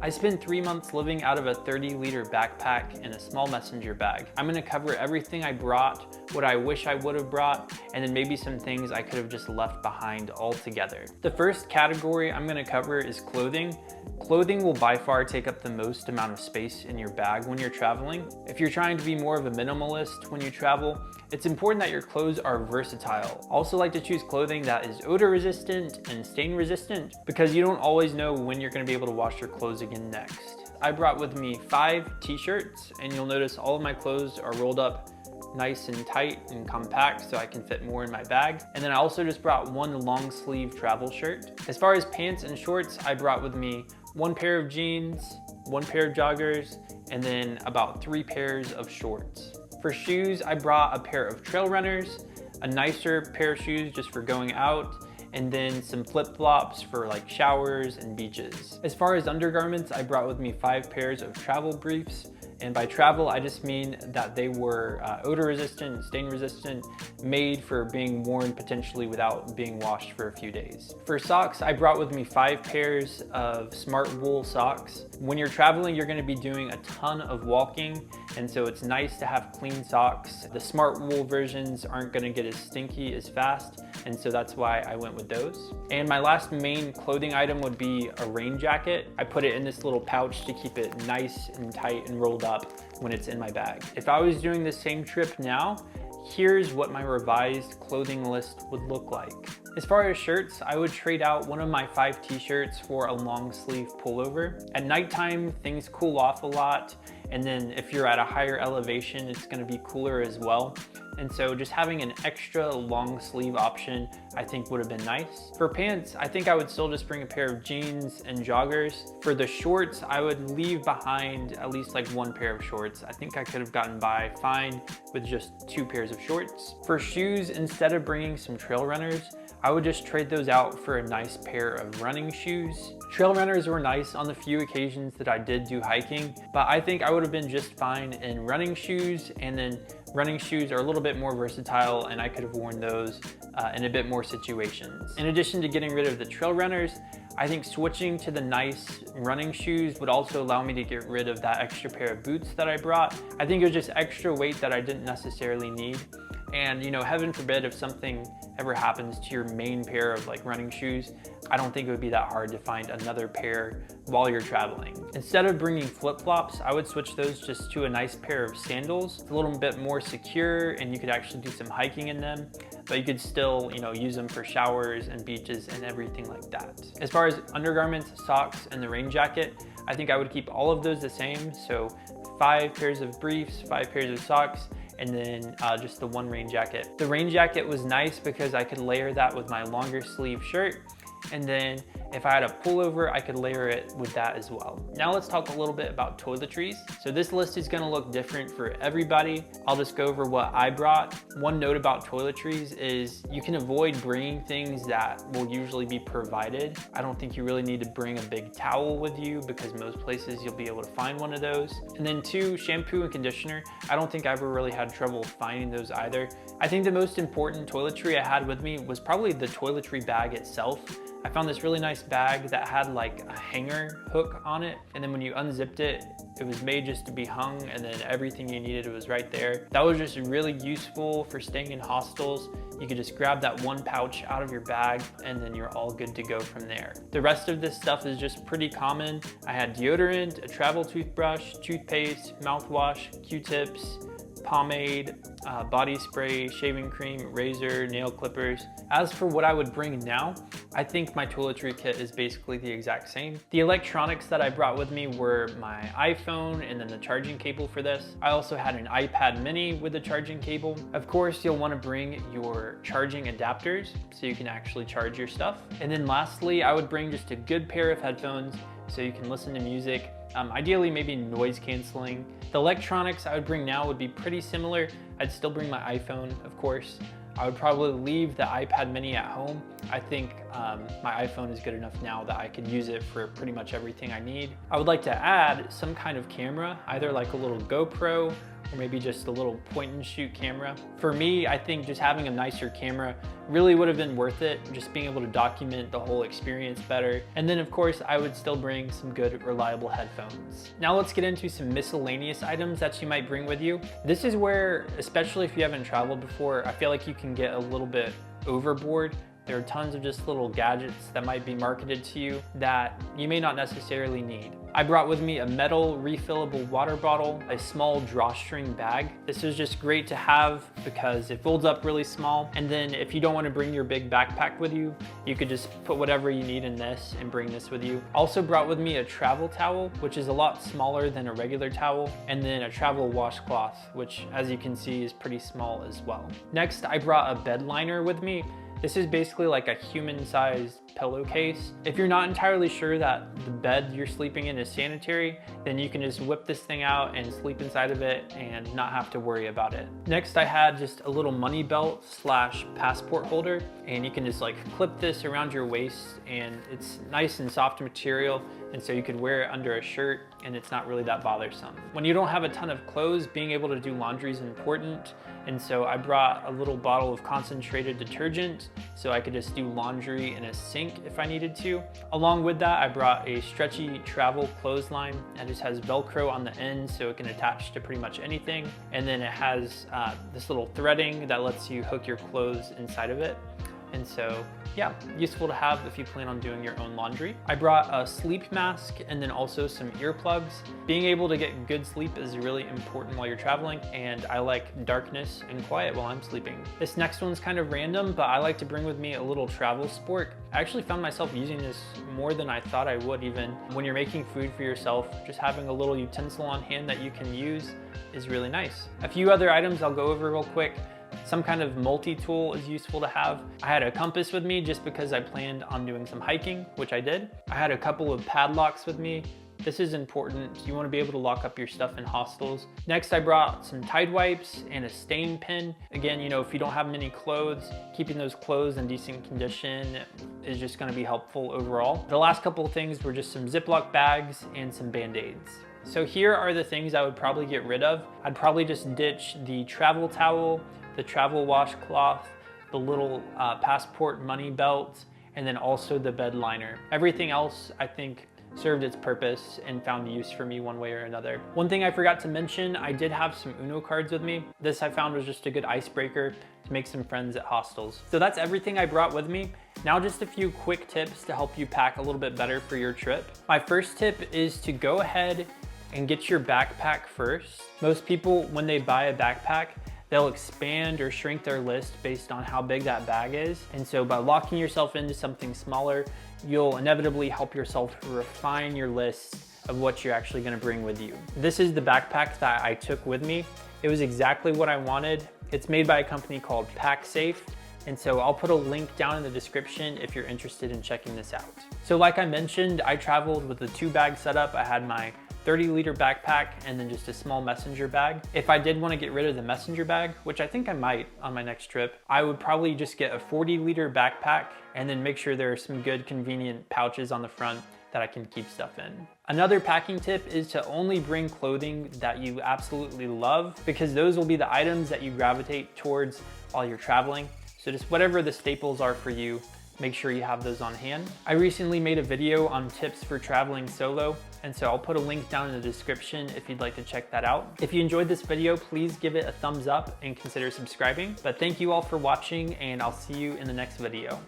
I spent 3 months living out of a 30-liter backpack and a small messenger bag. I'm gonna cover everything I brought, what I wish I would have brought, and then maybe some things I could have just left behind altogether. The first category I'm gonna cover is clothing. Clothing will by far take up the most amount of space in your bag when you're traveling. If you're trying to be more of a minimalist when you travel, it's important that your clothes are versatile. Also like to choose clothing that is odor resistant and stain resistant because you don't always know when you're gonna be able to wash your clothes again next. I brought with me 5 t-shirts, and you'll notice all of my clothes are rolled up nice and tight and compact so I can fit more in my bag. And then I also just brought 1 long sleeve travel shirt. As far as pants and shorts, I brought with me 1 pair of jeans, 1 pair of joggers, and then about 3 pairs of shorts. For shoes, I brought a pair of trail runners, a nicer pair of shoes just for going out, and then some flip-flops for like showers and beaches. As far as undergarments, I brought with me 5 pairs of travel briefs. And by travel, I just mean that they were odor resistant, stain resistant, made for being worn potentially without being washed for a few days. For socks, I brought with me 5 pairs of smart wool socks. When you're traveling, you're gonna be doing a ton of walking, and so it's nice to have clean socks. The smart wool versions aren't gonna get as stinky as fast, and so that's why I went with those. And my last main clothing item would be a rain jacket. I put it in this little pouch to keep it nice and tight and rolled up when it's in my bag. If I was doing the same trip now, here's what my revised clothing list would look like. As far as shirts, I would trade out one of my 5 t-shirts for a long sleeve pullover. At nighttime, things cool off a lot, and then if you're at a higher elevation, it's gonna be cooler as well. And so just having an extra long sleeve option, I think would have been nice. For pants, I think I would still just bring a pair of jeans and joggers. For the shorts, I would leave behind at least like 1 pair of shorts. I think I could have gotten by fine with just 2 pairs of shorts. For shoes, instead of bringing some trail runners, I would just trade those out for a nice pair of running shoes. Trail runners were nice on the few occasions that I did do hiking, but I think I would have been just fine in running shoes, and then running shoes are a little bit more versatile and I could have worn those in a bit more situations. In addition to getting rid of the trail runners, I think switching to the nice running shoes would also allow me to get rid of that extra pair of boots that I brought. I think it was just extra weight that I didn't necessarily need. And you know, heaven forbid if something ever happens to your main pair of like running shoes, I don't think it would be that hard to find another pair while you're traveling. Instead of bringing flip-flops, I would switch those just to a nice pair of sandals. It's a little bit more secure and you could actually do some hiking in them, but you could still, you know, use them for showers and beaches and everything like that. As far as undergarments, socks, and the rain jacket, I think I would keep all of those the same. So 5 pairs of briefs, 5 pairs of socks, and then just the 1 rain jacket. The rain jacket was nice because I could layer that with my longer sleeve shirt, and then if I had a pullover, I could layer it with that as well. Now let's talk a little bit about toiletries. So this list is gonna look different for everybody. I'll just go over what I brought. One note about toiletries is you can avoid bringing things that will usually be provided. I don't think you really need to bring a big towel with you because most places you'll be able to find one of those. And then 2, shampoo and conditioner. I don't think I ever really had trouble finding those either. I think the most important toiletry I had with me was probably the toiletry bag itself. I found this really nice bag that had like a hanger hook on it, and then when you unzipped it, it was made just to be hung, and then everything you needed was right there. That was just really useful for staying in hostels. You could just grab that 1 pouch out of your bag and then you're all good to go from there. The rest of this stuff is just pretty common. I had deodorant, a travel toothbrush, toothpaste, mouthwash, Q-tips, pomade, body spray, shaving cream, razor, nail clippers. As for what I would bring now, I think my toiletry kit is basically the exact same. The electronics that I brought with me were my iPhone and then the charging cable for this. I also had an iPad mini with a charging cable. Of course, you'll want to bring your charging adapters so you can actually charge your stuff. And then lastly, I would bring just a good pair of headphones so you can listen to music. Ideally, maybe noise canceling. The electronics I would bring now would be pretty similar. I'd still bring my iPhone, of course. I would probably leave the iPad mini at home. I think my iPhone is good enough now that I could use it for pretty much everything I need. I would like to add some kind of camera, either like a little GoPro or maybe just a little point and shoot camera. For me, I think just having a nicer camera really would have been worth it, just being able to document the whole experience better. And then of course, I would still bring some good, reliable headphones. Now let's get into some miscellaneous items that you might bring with you. This is where, especially if you haven't traveled before, I feel like you can get a little bit overboard. There are tons of just little gadgets that might be marketed to you that you may not necessarily need. I brought with me a metal refillable water bottle, a small drawstring bag. This is just great to have because it folds up really small. And then if you don't want to bring your big backpack with you, you could just put whatever you need in this and bring this with you. Also brought with me a travel towel, which is a lot smaller than a regular towel, and then a travel washcloth, which as you can see is pretty small as well. Next, I brought a bed liner with me. This is basically like a human-sized pillowcase. If you're not entirely sure that the bed you're sleeping in is sanitary, then you can just whip this thing out and sleep inside of it and not have to worry about it. Next, I had just a little money belt slash passport holder, and you can just like clip this around your waist, and it's nice and soft material, and so you could wear it under a shirt and it's not really that bothersome. When you don't have a ton of clothes, being able to do laundry is important, and so I brought a little bottle of concentrated detergent so I could just do laundry in a sink if I needed to. Along with that, I brought a stretchy travel clothesline that just has Velcro on the end so it can attach to pretty much anything. And then it has this little threading that lets you hook your clothes inside of it. And so, yeah, useful to have if you plan on doing your own laundry. I brought a sleep mask and then also some earplugs. Being able to get good sleep is really important while you're traveling, and I like darkness and quiet while I'm sleeping. This next one's kind of random, but I like to bring with me a little travel spork. I actually found myself using this more than I thought I would even. When you're making food for yourself, just having a little utensil on hand that you can use is really nice. A few other items I'll go over real quick. Some kind of multi-tool is useful to have. I had a compass with me just because I planned on doing some hiking, which I did. I had a couple of padlocks with me. This is important. You want to be able to lock up your stuff in hostels. Next, I brought some Tide wipes and a stain pen. Again, you know, if you don't have many clothes, keeping those clothes in decent condition is just going to be helpful overall. The last couple of things were just some Ziploc bags and some Band-Aids. So here are the things I would probably get rid of. I'd probably just ditch the travel towel, the travel washcloth, the little passport money belt, and then also the bed liner. Everything else, I think, served its purpose and found use for me one way or another. One thing I forgot to mention, I did have some Uno cards with me. This I found was just a good icebreaker to make some friends at hostels. So that's everything I brought with me. Now just a few quick tips to help you pack a little bit better for your trip. My first tip is to go ahead and get your backpack first. Most people, when they buy a backpack, they'll expand or shrink their list based on how big that bag is. And so by locking yourself into something smaller, you'll inevitably help yourself refine your list of what you're actually gonna bring with you. This is the backpack that I took with me. It was exactly what I wanted. It's made by a company called PackSafe. And so I'll put a link down in the description if you're interested in checking this out. So like I mentioned, I traveled with a 2-bag setup. I had my 30-liter backpack and then just a small messenger bag. If I did want to get rid of the messenger bag, which I think I might on my next trip, I would probably just get a 40-liter backpack and then make sure there are some good convenient pouches on the front that I can keep stuff in. Another packing tip is to only bring clothing that you absolutely love, because those will be the items that you gravitate towards while you're traveling. So just whatever the staples are for you, make sure you have those on hand. I recently made a video on tips for traveling solo, and so I'll put a link down in the description if you'd like to check that out. If you enjoyed this video, please give it a thumbs up and consider subscribing. But thank you all for watching, and I'll see you in the next video.